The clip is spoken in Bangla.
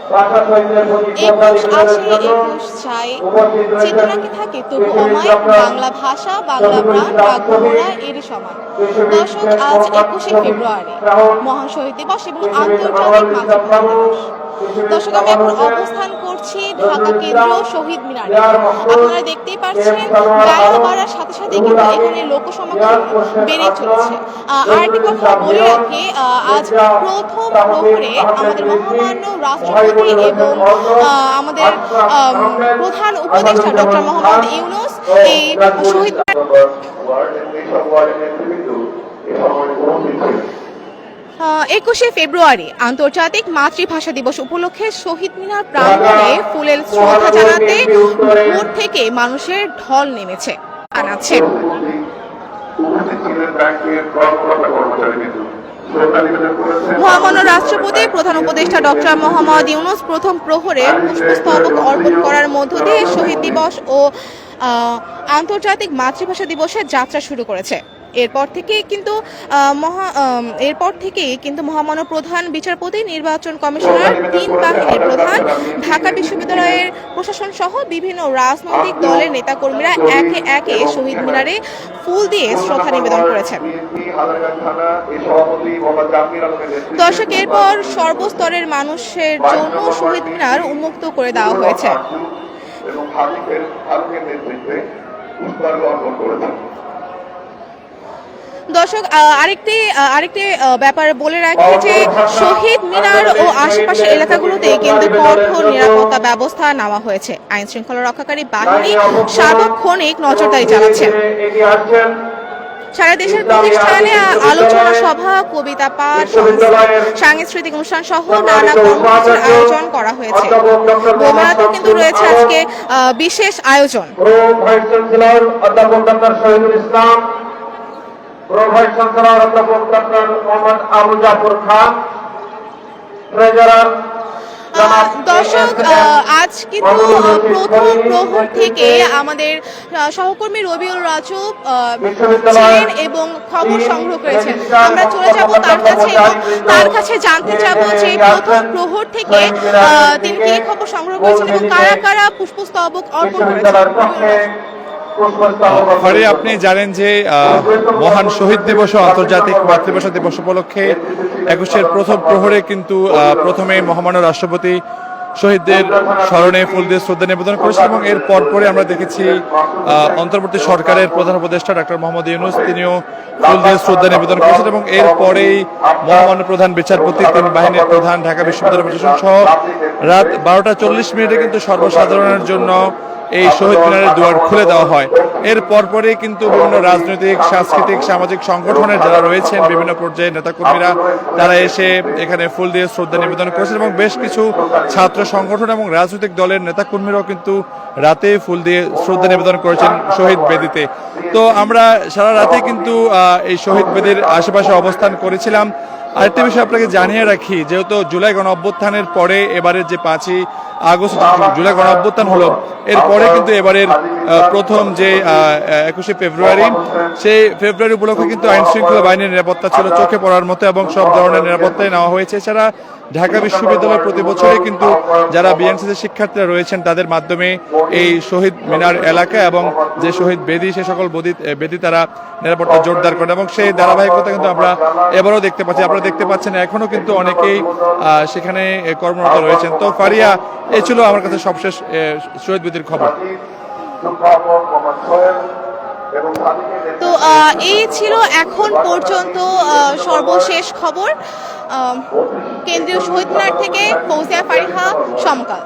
একুশ আসে একুশ যায়, চেতনাকে থাকে তবু অমায়, বাংলা ভাষা বাংলা প্রাণ আগ্রহরা এরই সমান। দর্শক, আজ 21শে ফেব্রুয়ারি, মহান শহীদ দিবস এবং আন্তর্জাতিক মাতৃভাষা দিবস। দর্শক, আমি এখন অবস্থান করছি ঢাকা কেন্দ্রীয় শহীদ মিনারে। আপনারা দেখতেই পাচ্ছেন, বেলা বাড়ার সাথে সাথে কিন্তু এখানে লোক সমাগম বেড়েই চলেছে। আরেকটি কথা বলে রাখি, আজ প্রথম প্রহরে আমাদের মহামান্য রাষ্ট্রপতি এবং আমাদের প্রধান উপদেষ্টা ডক্টর মোহাম্মদ ইউনূস এই শহীদ 21শে ফেব্রুয়ারি আন্তর্জাতিক মাতৃভাষা দিবস উপলক্ষে শহীদ মিনার প্রাঙ্গণে ফুলের শ্রদ্ধা জানাতে ভোর থেকে মানুষের ঢল নেমেছে। মহামান্য রাষ্ট্রপতি প্রধান উপদেষ্টা ডক্টর মোহাম্মদ ইউনূস প্রথম প্রহরে পুষ্পস্তবক অর্পণ করার মধ্য দিয়ে শহীদ দিবস ও আন্তর্জাতিক মাতৃভাষা দিবসের যাত্রা শুরু করেছে। এরপর থেকে কিন্তু মহামান্য প্রধান বিচারপতি, নির্বাচন কমিশনার, ৩ বাহিনীর প্রধান, ঢাকা বিশ্ববিদ্যালয়ের প্রশাসন সহ বিভিন্ন রাজনৈতিক দলের নেতাকর্মীরা একে একে শহীদ মিনারে ফুল দিয়ে শ্রদ্ধা নিবেদন করেছেন। দর্শক, এরপর সর্বস্তরের মানুষের জন্য শহীদ মিনার উন্মুক্ত করে দেওয়া হয়েছে। দর্শক, আরেকটি ব্যাপার বলে রাখি যে শহীদ মিনার ও আশেপাশের এলাকাগুলোতে কিন্তু কঠোর নিরাপত্তা ব্যবস্থা নেওয়া হয়েছে। আইন শৃঙ্খলা রক্ষাকারী বাহিনী সার্বক্ষণিক নজরদারি চালাচ্ছে। সারা দেশের প্রতিষ্ঠানে আলোচনা সভা, কবিতা পাঠ, সাংস্কৃতিক অনুষ্ঠান সহ নানা কর্মসূচির আয়োজন করা হয়েছে। বগুড়াতেও কিন্তু রয়েছে আজকে বিশেষ আয়োজন। প্রভাইস চ্যান্সেলর অধ্যাপক ডক্টর মোহাম্মদ আবু জাফর খান, ট্রেজারার। দর্শক, আজ কিন্তু প্রথম প্রহর থেকে আমাদের সহকর্মী রবিউল রাজু ছিলেন এবং খবর সংগ্রহ করেছেন। আমরা চলে যাব তার কাছে এবং তার কাছে জানতে চাব যে প্রথম প্রহর থেকে তিনি কি খবর সংগ্রহ করেছেন এবং কারা কারা পুষ্পস্তবক অর্পণ করেছেন। আপনি জানেন যে মহান শহীদ দিবস ও আন্তর্জাতিক মাতৃভাষা দিবস উপলক্ষে 21শের প্রথম প্রহরে কিন্তু প্রথমে মহামান্য রাষ্ট্রপতি শহীদদের স্মরণে ফুল দিয়ে শ্রদ্ধা নিবেদন করেছেন এবং এর পরপরে আমরা দেখেছি অন্তর্বর্তী সরকারের প্রধান উপদেষ্টা ডক্টর মোহাম্মদ ইউনূস তিনিও ফুল দিয়ে শ্রদ্ধা নিবেদন করেছেন এবং এরপরেই মহামান্য প্রধান বিচারপতি, ৩ বাহিনীর প্রধান, ঢাকা বিশ্ববিদ্যালয় প্রশাসন সহ রাত 12টা 40 কিন্তু সর্বসাধারণের জন্য এই শহীদ মিনারের দুয়ার খুলে দেওয়া হয়। এর পরপরই কিন্তু বিভিন্ন রাজনৈতিক, সাংস্কৃতিক, সামাজিক সংগঠনের যারা রয়েছেন বিভিন্ন পর্যায়ে নেতাকর্মীরা তারা এসে এখানে ফুল দিয়ে শ্রদ্ধা নিবেদন করেছেন এবং বেশ কিছু ছাত্র সংগঠন এবং রাজনৈতিক দলের নেতাকর্মীরাও কিন্তু রাতে ফুল দিয়ে শ্রদ্ধা নিবেদন করেছেন শহীদ বেদিতে। তো আমরা সারা রাতে কিন্তু এই শহীদ বেদির আশেপাশে অবস্থান করেছিলাম। আরেকটি বিষয় আপনাকে জানিয়ে রাখি, যেহেতু জুলাই গণ অভ্যুত্থানের পরে এবারের যে 5ই আগস্ট জুলাই গণ অভ্যুত্থান হলো, এরপরে কিন্তু এবারের প্রথম যে 21শে ফেব্রুয়ারি, সেই ফেব্রুয়ারি উপলক্ষে কিন্তু আইন শৃঙ্খলা বাহিনীর নিরাপত্তা ছিল চোখে পড়ার মতো এবং সব ধরনের নিরাপত্তাই নেওয়া হয়েছে। এছাড়া ঢাকা বিশ্ববিদ্যালয় প্রতি বছরই কিন্তু যারা বিএনসিসির শিক্ষার্থীরা রয়েছেন তাদের মাধ্যমে এই শহীদ মিনার এলাকা এবং যে শহীদ বেদি, সে সকল বেদি তারা নিরাপত্তা জোরদার করেন এবং সেই ধারাবাহিকতা কিন্তু আমরা এবারও দেখতে পাচ্ছি। আপনারা দেখতে পাচ্ছেন এখনো কিন্তু অনেকেই সেখানে কর্মরত রয়েছেন। তো ফারিয়া, এই ছিল আমার কাছে সবশেষ শহীদ বেদির খবর। তো এই ছিল এখন পর্যন্ত সর্বশেষ খবর। কেন্দ্রীয় শহীদ মিনার থেকে ফৌজিয়া ফারিহা, সমকাল।